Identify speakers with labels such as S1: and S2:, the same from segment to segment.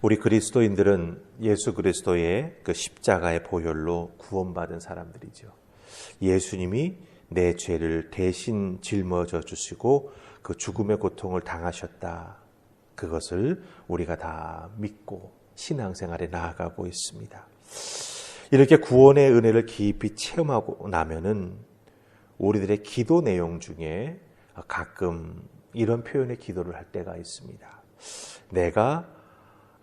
S1: 우리 그리스도인들은 예수 그리스도의 그 십자가의 보혈로 구원받은 사람들이죠. 예수님이 내 죄를 대신 짊어져 주시고 그 죽음의 고통을 당하셨다. 그것을 우리가 다 믿고 신앙생활에 나아가고 있습니다. 이렇게 구원의 은혜를 깊이 체험하고 나면은 우리들의 기도 내용 중에 가끔 이런 표현의 기도를 할 때가 있습니다. 내가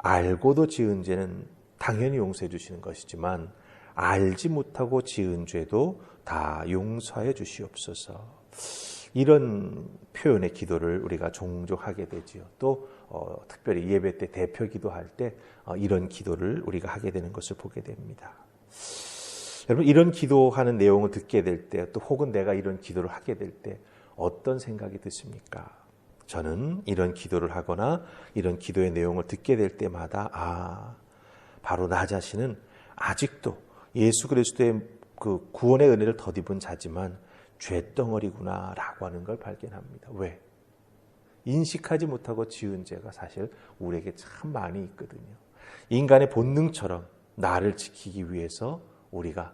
S1: 알고도 지은 죄는 당연히 용서해 주시는 것이지만 알지 못하고 지은 죄도 다 용서해 주시옵소서. 이런 표현의 기도를 우리가 종종 하게 되지요. 또 특별히 예배 때 대표 기도할 때 이런 기도를 우리가 하게 되는 것을 보게 됩니다. 여러분, 이런 기도하는 내용을 듣게 될 때, 또 혹은 내가 이런 기도를 하게 될 때 어떤 생각이 드십니까? 저는 이런 기도를 하거나 이런 기도의 내용을 듣게 될 때마다 바로 나 자신은 아직도 예수 그리스도의 그 구원의 은혜를 덧입은 자지만 죄덩어리구나 라고 하는 걸 발견합니다. 왜? 인식하지 못하고 지은 죄가 사실 우리에게 참 많이 있거든요. 인간의 본능처럼 나를 지키기 위해서 우리가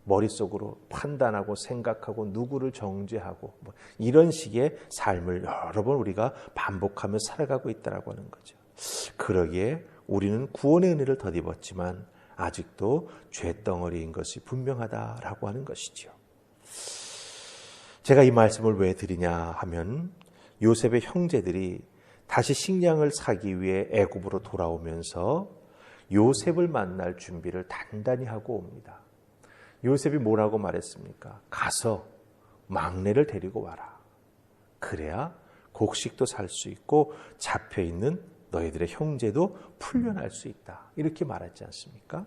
S1: 머릿속으로 판단하고 생각하고 누구를 정죄하고 이런 식의 삶을 여러 번 우리가 반복하며 살아가고 있다고 하는 거죠. 그러기에 우리는 구원의 은혜를 덧입었지만 아직도 죄덩어리인 것이 분명하다라고 하는 것이죠. 제가 이 말씀을 왜 드리냐 하면 요셉의 형제들이 다시 식량을 사기 위해 애굽으로 돌아오면서 요셉을 만날 준비를 단단히 하고 옵니다. 요셉이 뭐라고 말했습니까? 가서 막내를 데리고 와라. 그래야 곡식도 살 수 있고 잡혀있는 너희들의 형제도 풀려날 수 있다. 이렇게 말하지 않습니까?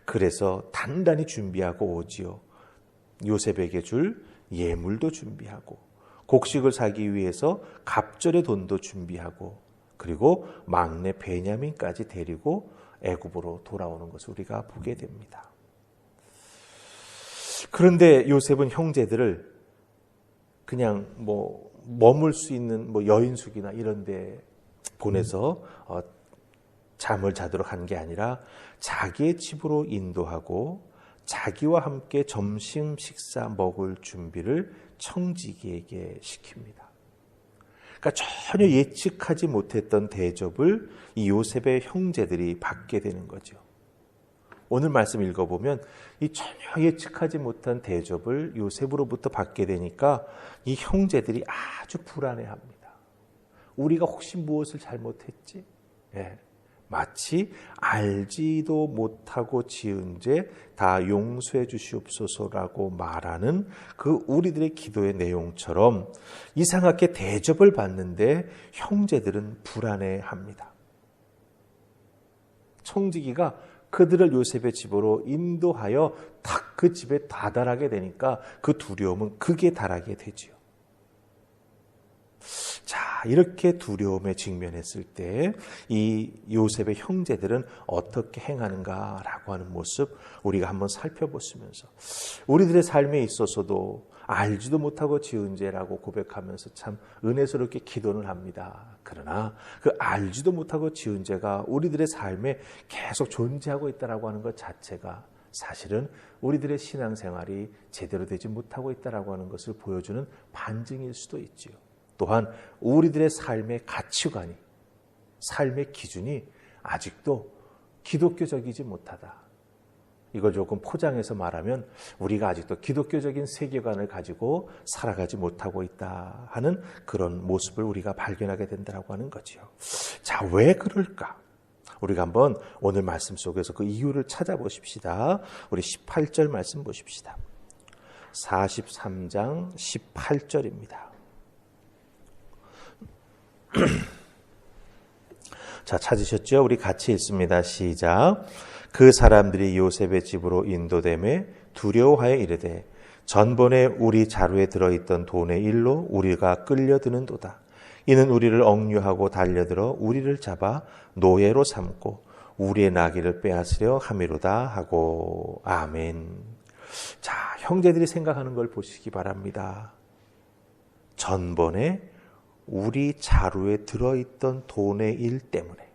S1: 그래서 단단히 준비하고 오지요. 요셉에게 줄 예물도 준비하고 곡식을 사기 위해서 갑절의 돈도 준비하고 그리고 막내 베냐민까지 데리고 애굽으로 돌아오는 것을 우리가 보게 됩니다. 그런데 요셉은 형제들을 그냥 머물 수 있는 여인숙이나 이런 데 보내서 잠을 자도록 한 게 아니라 자기의 집으로 인도하고 자기와 함께 점심 식사 먹을 준비를 청지기에게 시킵니다. 그러니까 전혀 예측하지 못했던 대접을 이 요셉의 형제들이 받게 되는 거죠. 오늘 말씀 읽어보면 이 전혀 예측하지 못한 대접을 요셉으로부터 받게 되니까 이 형제들이 아주 불안해합니다. 우리가 혹시 무엇을 잘못했지? 마치 알지도 못하고 지은 죄 다 용서해 주시옵소서라고 말하는 그 우리들의 기도의 내용처럼 이상하게 대접을 받는데 형제들은 불안해합니다. 청지기가 그들을 요셉의 집으로 인도하여 딱 그 집에 다다르게 되니까 그 두려움은 극에 달하게 되지요. 자, 이렇게 두려움에 직면했을 때 이 요셉의 형제들은 어떻게 행하는가라고 하는 모습 우리가 한번 살펴보시면서 우리들의 삶에 있어서도 알지도 못하고 지은 죄라고 고백하면서 참 은혜스럽게 기도는 합니다. 그러나 그 알지도 못하고 지은 죄가 우리들의 삶에 계속 존재하고 있다고 하는 것 자체가 사실은 우리들의 신앙생활이 제대로 되지 못하고 있다고 하는 것을 보여주는 반증일 수도 있지요. 또한 우리들의 삶의 가치관이, 삶의 기준이 아직도 기독교적이지 못하다. 이걸 조금 포장해서 말하면 우리가 아직도 기독교적인 세계관을 가지고 살아가지 못하고 있다 하는 그런 모습을 우리가 발견하게 된다고 하는 거죠. 자, 왜 그럴까? 우리가 한번 오늘 말씀 속에서 그 이유를 찾아보십시다. 우리 18절 말씀 보십시다. 43장 18절입니다. 자, 찾으셨죠? 우리 같이 읽습니다. 시작. 그 사람들이 요셉의 집으로 인도되매 두려워하여 이르되 전번에 우리 자루에 들어있던 돈의 일로 우리가 끌려드는도다. 이는 우리를 억류하고 달려들어 우리를 잡아 노예로 삼고 우리의 나귀를 빼앗으려 함이로다 하고. 아멘. 자, 형제들이 생각하는 걸 보시기 바랍니다. 전번에 우리 자루에 들어있던 돈의 일 때문에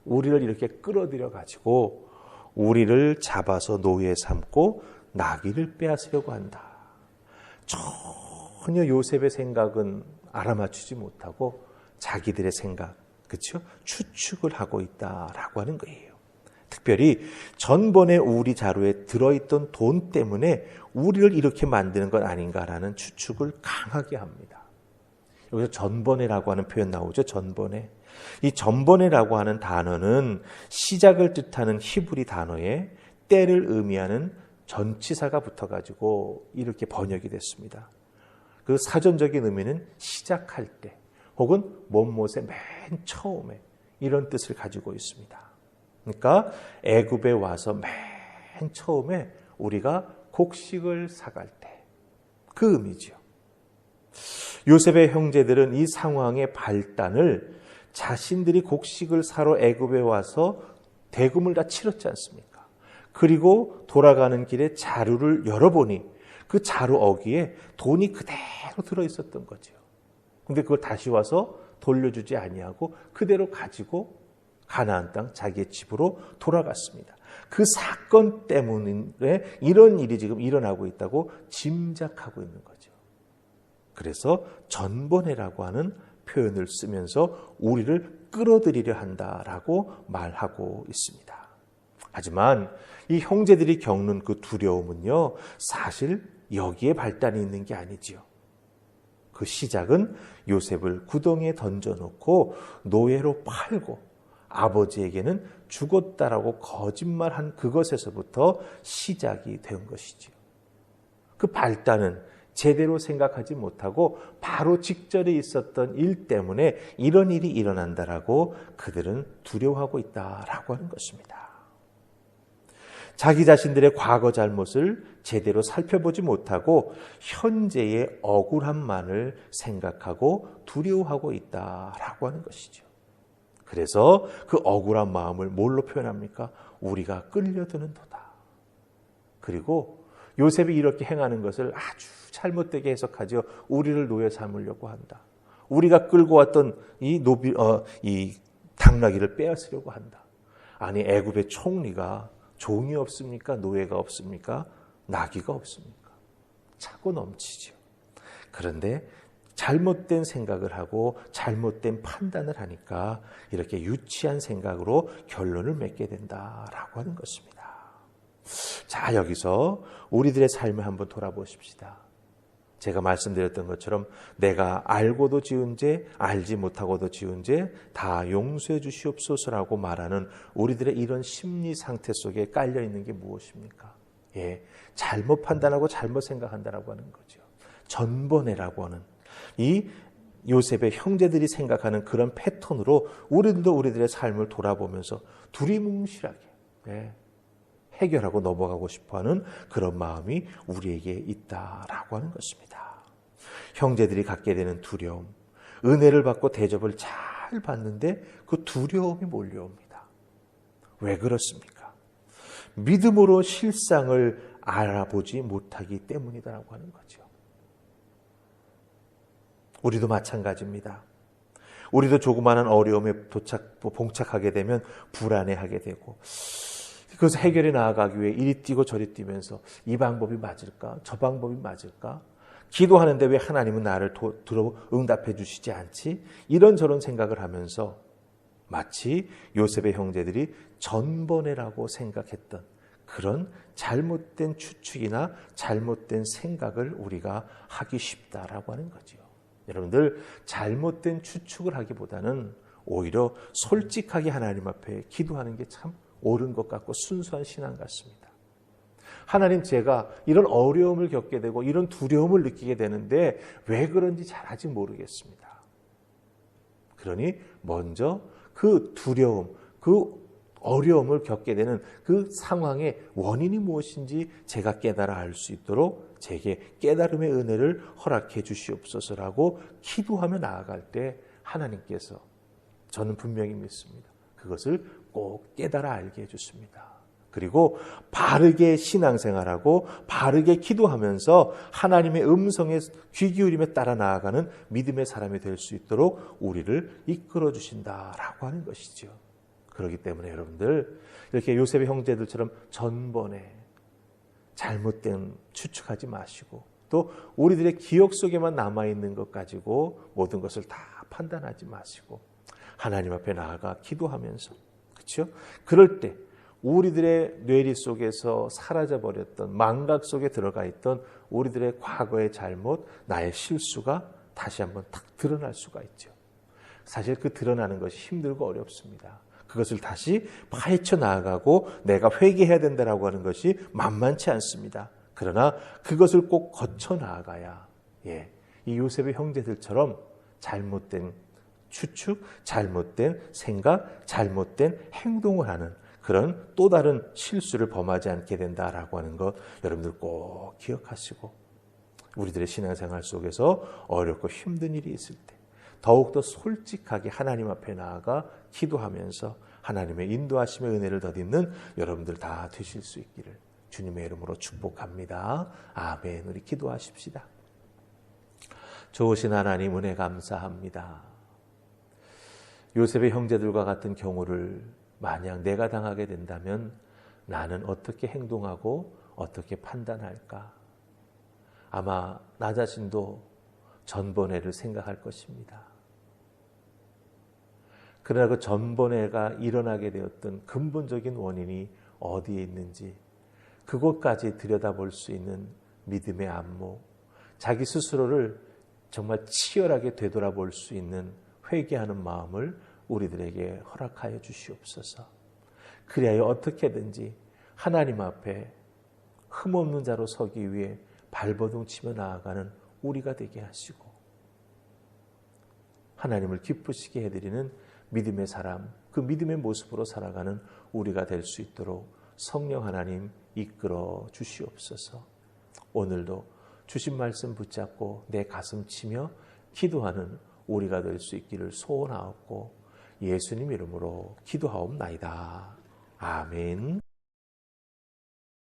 S1: 우리를 이렇게 끌어들여 가지고 우리를 잡아서 노예 삼고 나귀를 빼앗으려고 한다. 전혀 요셉의 생각은 알아맞추지 못하고 자기들의 생각, 그렇죠? 추측을 하고 있다라고 하는 거예요. 특별히 전번에 우리 자루에 들어있던 돈 때문에 우리를 이렇게 만드는 것 아닌가라는 추측을 강하게 합니다. 여기서 전번에라고 하는 표현 나오죠. 전번에. 이 전번에라고 하는 단어는 시작을 뜻하는 히브리 단어에 때를 의미하는 전치사가 붙어가지고 이렇게 번역이 됐습니다. 그 사전적인 의미는 시작할 때 혹은 못못의 맨 처음에 이런 뜻을 가지고 있습니다. 그러니까 애굽에 와서 맨 처음에 우리가 곡식을 사갈 때 그 의미죠. 요셉의 형제들은 이 상황의 발단을 자신들이 곡식을 사러 애굽에 와서 대금을 다 치렀지 않습니까? 그리고 돌아가는 길에 자루를 열어보니 그 자루 어귀에 돈이 그대로 들어있었던 거죠. 근데 그걸 다시 와서 돌려주지 아니하고 그대로 가지고 가나안 땅 자기의 집으로 돌아갔습니다. 그 사건 때문에 이런 일이 지금 일어나고 있다고 짐작하고 있는 거죠. 그래서 전번에라고 하는 표현을 쓰면서 우리를 끌어들이려 한다라고 말하고 있습니다. 하지만 이 형제들이 겪는 그 두려움은요, 사실 여기에 발단이 있는 게 아니지요. 그 시작은 요셉을 구덩이에 던져놓고 노예로 팔고 아버지에게는 죽었다라고 거짓말한 그것에서부터 시작이 된 것이지요. 그 발단은 제대로 생각하지 못하고 바로 직전에 있었던 일 때문에 이런 일이 일어난다라고 그들은 두려워하고 있다라고 하는 것입니다. 자기 자신들의 과거 잘못을 제대로 살펴보지 못하고 현재의 억울함만을 생각하고 두려워하고 있다라고 하는 것이죠. 그래서 그 억울한 마음을 뭘로 표현합니까? 우리가 끌려드는도다. 그리고 요셉이 이렇게 행하는 것을 아주 잘못되게 해석하죠. 우리를 노예 삼으려고 한다. 우리가 끌고 왔던 이 당나귀를 빼앗으려고 한다. 아니, 애굽의 총리가 종이 없습니까? 노예가 없습니까? 나귀가 없습니까? 차고 넘치죠. 그런데 잘못된 생각을 하고 잘못된 판단을 하니까 이렇게 유치한 생각으로 결론을 맺게 된다라고 하는 것입니다. 자, 여기서 우리들의 삶을 한번 돌아보십시다. 제가 말씀드렸던 것처럼 내가 알고도 지은 죄, 알지 못하고도 지은 죄 다 용서해 주시옵소서라고 말하는 우리들의 이런 심리 상태 속에 깔려 있는 게 무엇입니까? 잘못 판단하고 잘못 생각한다라고 하는 거죠. 전번에라고 하는 이 요셉의 형제들이 생각하는 그런 패턴으로 우리들도 우리들의 삶을 돌아보면서 두리뭉실하게 해결하고 넘어가고 싶어하는 그런 마음이 우리에게 있다라고 하는 것입니다. 형제들이 갖게 되는 두려움, 은혜를 받고 대접을 잘 받는데 그 두려움이 몰려옵니다. 왜 그렇습니까? 믿음으로 실상을 알아보지 못하기 때문이다라고 하는 거죠. 우리도 마찬가지입니다. 우리도 조그마한 어려움에 봉착하게 되면 불안해하게 되고 그것을 해결해 나아가기 위해 이리 뛰고 저리 뛰면서 이 방법이 맞을까? 저 방법이 맞을까? 기도하는데 왜 하나님은 나를 들어 응답해 주시지 않지? 이런저런 생각을 하면서 마치 요셉의 형제들이 전번에라고 생각했던 그런 잘못된 추측이나 잘못된 생각을 우리가 하기 쉽다라고 하는 거죠. 여러분들 잘못된 추측을 하기보다는 오히려 솔직하게 하나님 앞에 기도하는 게 참 옳은 것 같고 순수한 신앙 같습니다. 하나님, 제가 이런 어려움을 겪게 되고 이런 두려움을 느끼게 되는데 왜 그런지 잘 아직 모르겠습니다. 그러니 먼저 그 두려움, 그 어려움을 겪게 되는 그 상황의 원인이 무엇인지 제가 깨달아 알 수 있도록 제게 깨달음의 은혜를 허락해 주시옵소서라고 기도하며 나아갈 때 하나님께서, 저는 분명히 믿습니다, 그것을 꼭 깨달아 알게 해주십니다. 그리고 바르게 신앙생활하고 바르게 기도하면서 하나님의 음성에 귀 기울임에 따라 나아가는 믿음의 사람이 될 수 있도록 우리를 이끌어 주신다라고 하는 것이죠. 그렇기 때문에 여러분들 이렇게 요셉의 형제들처럼 전번에 잘못된 추측하지 마시고 또 우리들의 기억 속에만 남아있는 것 가지고 모든 것을 다 판단하지 마시고 하나님 앞에 나아가 기도하면서 그렇죠? 그럴 때 우리들의 뇌리 속에서 사라져버렸던 망각 속에 들어가 있던 우리들의 과거의 잘못, 나의 실수가 다시 한번 탁 드러날 수가 있죠. 사실 그 드러나는 것이 힘들고 어렵습니다. 그것을 다시 파헤쳐 나아가고 내가 회개해야 된다라고 하는 것이 만만치 않습니다. 그러나 그것을 꼭 거쳐 나아가야 이 요셉의 형제들처럼 잘못된 추측, 잘못된 생각, 잘못된 행동을 하는 그런 또 다른 실수를 범하지 않게 된다라고 하는 것 여러분들 꼭 기억하시고 우리들의 신앙생활 속에서 어렵고 힘든 일이 있을 때 더욱더 솔직하게 하나님 앞에 나아가 기도하면서 하나님의 인도하심의 은혜를 덧입는 여러분들 다 되실 수 있기를 주님의 이름으로 축복합니다. 아멘. 우리 기도하십시다. 좋으신 하나님 은혜 감사합니다. 요셉의 형제들과 같은 경우를 만약 내가 당하게 된다면 나는 어떻게 행동하고 어떻게 판단할까? 아마 나 자신도 전번회를 생각할 것입니다. 그러나 그 전번회가 일어나게 되었던 근본적인 원인이 어디에 있는지 그곳까지 들여다볼 수 있는 믿음의 안목, 자기 스스로를 정말 치열하게 되돌아볼 수 있는 회개하는 마음을 우리들에게 허락하여 주시옵소서. 그리하여 어떻게든지 하나님 앞에 흠없는 자로 서기 위해 발버둥 치며 나아가는 우리가 되게 하시고 하나님을 기쁘시게 해드리는 믿음의 사람, 그 믿음의 모습으로 살아가는 우리가 될 수 있도록 성령 하나님 이끌어 주시옵소서. 오늘도 주신 말씀 붙잡고 내 가슴 치며 기도하는 우리가 될 수 있기를 소원하옵고 예수님 이름으로 기도하옵나이다. 아멘.